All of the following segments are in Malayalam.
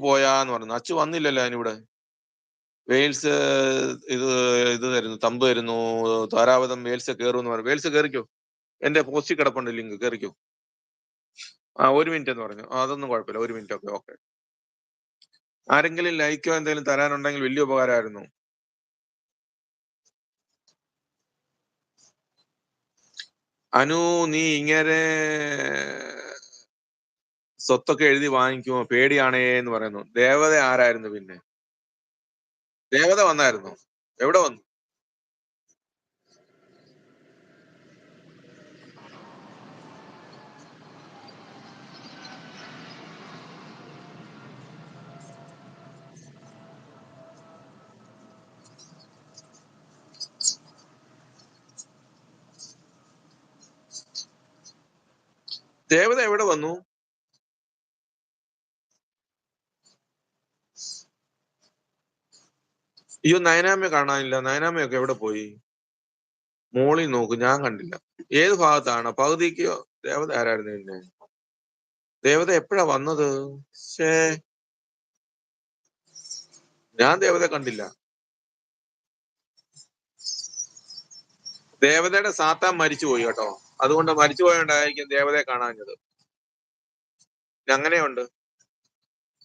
പോയാന്ന് പറഞ്ഞു. അച്ചു വന്നില്ലല്ലോ അതിനിവിടെ. വെയിൽസ് ഇത് ഇത് തരുന്നു, തമ്പ് തരുന്നു, താരാപഥം വെയിൽസ് കയറുമെന്ന് പറഞ്ഞു. വെയിൽസ് കയറിക്കോ, എന്റെ പോസ്റ്റിൽ കിടപ്പുണ്ട് ലിങ്ക്, കയറിക്കോ. ആ 1 മിനിറ്റ് എന്ന് പറഞ്ഞു. അതൊന്നും കുഴപ്പമില്ല, 1 മിനിറ്റ്. Okay okay. ആരെങ്കിലും ലൈക്കോ എന്തെങ്കിലും തരാനുണ്ടെങ്കിൽ വലിയ ഉപകാരമായിരുന്നു. അനു, നീ ഇങ്ങനെ സ്വത്തൊക്കെ എഴുതി വാങ്ങിക്കുമോ? പേടിയാണേ എന്ന് പറയുന്നു. ദേവത ആരായിരുന്നു പിന്നെ? ദേവത വന്നായിരുന്നു? എവിടെ വന്നു? ദേവത എവിടെ വന്നു? അയ്യോ, നയനാമ്മയെ കാണാനില്ല. നയനാമ്മയൊക്കെ എവിടെ പോയി? മോളിൽ നോക്ക്, ഞാൻ കണ്ടില്ല. ഏത് ഭാഗത്താണ്? പകുതിക്കോ? ദേവത ആരായിരുന്നു പിന്നെ? ദേവത എപ്പോഴാ വന്നത്? ശേ, ഞാൻ ദേവത കണ്ടില്ല. ദേവതയുടെ സാത്താൻ മരിച്ചുപോയി കേട്ടോ. അതുകൊണ്ട് മരിച്ചുപോയോണ്ടായിരിക്കും ദേവതയെ കാണാഞ്ഞത്. അങ്ങനെയുണ്ട്.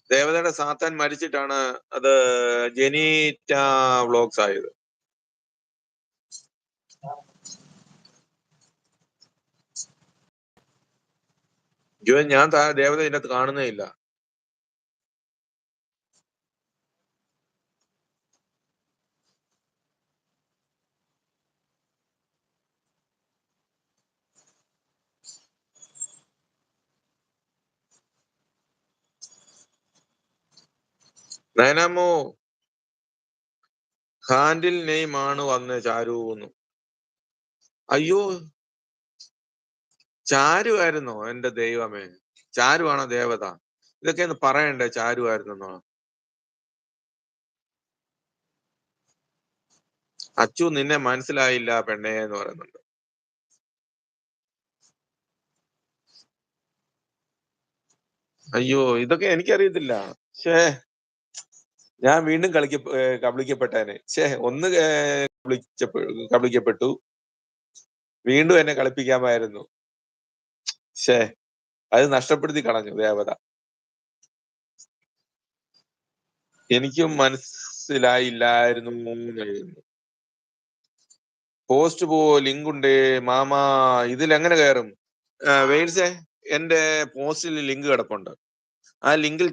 ദേവതയുടെ സാത്താൻ മരിച്ചിട്ടാണ് അത് ജെനീറ്റ വ്ളോഗ്സ് ആയത്. ഞാൻ ദേവത ഇതിനകത്ത് കാണുന്നേ ഇല്ല. നയനാമോ, ഹാൻഡിൽ നെയിം ആണ് വന്ന് ചാരു. അയ്യോ, ചാരു ആയിരുന്നോ? എന്റെ ദൈവമേ, ചാരു ആണോ ദേവത? ഇതൊക്കെ ഒന്ന് പറയണ്ടേ ചാരു ആയിരുന്നെന്നോ? അച്ചു, നിന്നെ മനസ്സിലായില്ല പെണ്ണേ എന്ന് പറയുന്നുണ്ട്. അയ്യോ, ഇതൊക്കെ എനിക്കറിയത്തില്ല. ഷേ, ഞാൻ വീണ്ടും കബളിക്കപ്പെട്ടേനെ. ഒന്ന് കബളിക്കപ്പെട്ടു, വീണ്ടും എന്നെ കളിപ്പിക്കാമായിരുന്നു. ഷേ, അത് നഷ്ടപ്പെടുത്തി കളഞ്ഞു ദേവത. എനിക്കും മനസ്സിലായില്ലായിരുന്നു എഴുതുന്നു. പോസ്റ്റ് ലിങ്ക് ഉണ്ട് മാമാ. ഇതിൽ എങ്ങനെ കയറും? വെയിൽസേ, എന്റെ പോസ്റ്റിൽ ലിങ്ക് കിടപ്പുണ്ട്. ആ ലിങ്കിൽ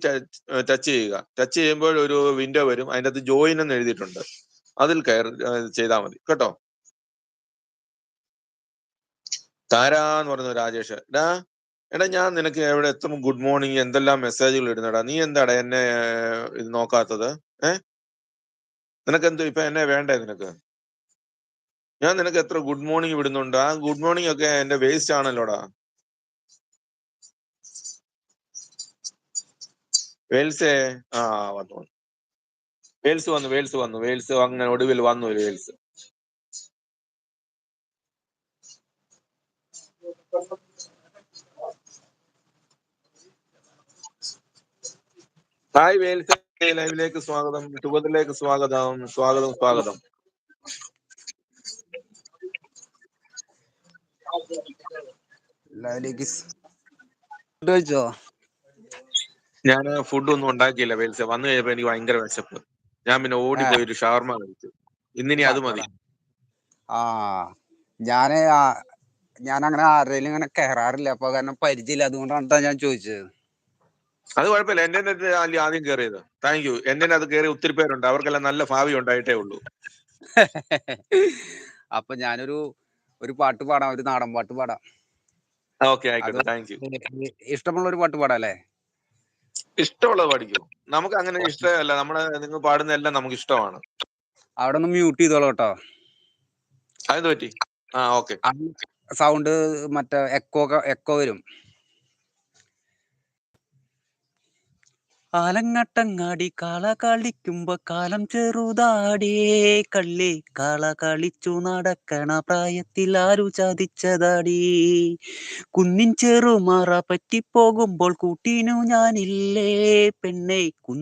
ടച്ച് ചെയ്യുക. ടച്ച് ചെയ്യുമ്പോൾ ഒരു വിൻഡോ വരും, അതിൻ്റെ അകത്ത് ജോയിൻ എന്ന് എഴുതിയിട്ടുണ്ട്. അതിൽ ചെയ്താൽ മതി കേട്ടോ. താരാന്ന് പറയുന്നു രാജേഷ്. എടാ, ഞാൻ നിനക്ക് എവിടെ എത്തും ഗുഡ് മോർണിംഗ് എന്തെല്ലാം മെസ്സേജുകൾ ഇടുന്നടാ. നീ എന്താടാ എന്നെ ഇത് നോക്കാത്തത്? നിനക്ക് എന്തോ ഇപ്പൊ എന്നെ വേണ്ടേ നിനക്ക്? ഞാൻ നിനക്ക് എത്ര ഗുഡ് മോർണിംഗ് വിടുന്നുണ്ട്. ആ ഗുഡ് മോർണിംഗ് ഒക്കെ എന്റെ വേസ്റ്റ് ആണല്ലോടാ. വേൽസേ, വന്നു. വേൽസ് അങ്ങനെ ഒടുവിൽ വന്നു വേൽസ്. ഹായ് വേൽസ്, ലൈവിലേക്ക് സ്വാഗതം. ടുബത്തിലേക്ക് സ്വാഗതം. ഞാൻ ഫുഡ് ഒന്നും ഉണ്ടാക്കിയില്ല വേൽസ്. വന്നു കഴിഞ്ഞപ്പോ എനിക്ക് ഭയങ്കര വിശപ്പ്. ഞാൻ പിന്നെ ഓടിപ്പോയി ഒരു ഷവർമ കഴിച്ചു. ഇന്നിനി അത് മതി. ഞാനങ്ങനെ ആരുടെയും ഇങ്ങനെ കയറാറില്ല, അപ്പൊ കാരണം പരിചയമില്ല, അതുകൊണ്ടാണ് ഞാൻ ചോദിച്ചത്. അത് കുഴപ്പമില്ല, എന്റെ ആദ്യം കയറിയത്. Thank you. എന്റെ അത് കയറി ഒത്തിരി പേരുണ്ട്, അവർക്കെല്ലാം നല്ല ഭാവി ഉണ്ടായിട്ടേ ഉള്ളൂ. അപ്പൊ ഞാനൊരു പാട്ട് പാടാം, ഒരു നാടൻ പാട്ട് പാടാം. ഓക്കെ, ആയിക്കോട്ടെ. Thank you. ഇഷ്ടമുള്ള ഒരു പാട്ട് പാടാം അല്ലേ? ഇഷ്ടമുള്ളത് പാടിക്കോ. നമുക്ക് അങ്ങനെ ഇഷ്ടമല്ല, നിങ്ങൾ പാടുന്ന എല്ലാം നമുക്ക് ഇഷ്ടമാണ്. അവിടെ ഒന്ന് മ്യൂട്ട് ചെയ്തോളൂ കേട്ടോ. അതെന്ത് പറ്റി? ഓക്കെ. സൗണ്ട് മറ്റേ എക്കോ വരും. ആലങ്ങട്ടങ്ങാടി കാള കളിക്കുമ്പോ കാലം ചെറുതാടേ കള്ളേ. കാള കളിച്ചു നടക്കണ പ്രായത്തിൽ ആരു ചതിച്ചതാടീ. കുന്നിൻ ചെറുമാറ പറ്റിപ്പോകുമ്പോൾ കൂട്ടിനു ഞാനില്ലേ പെണ്ണേ.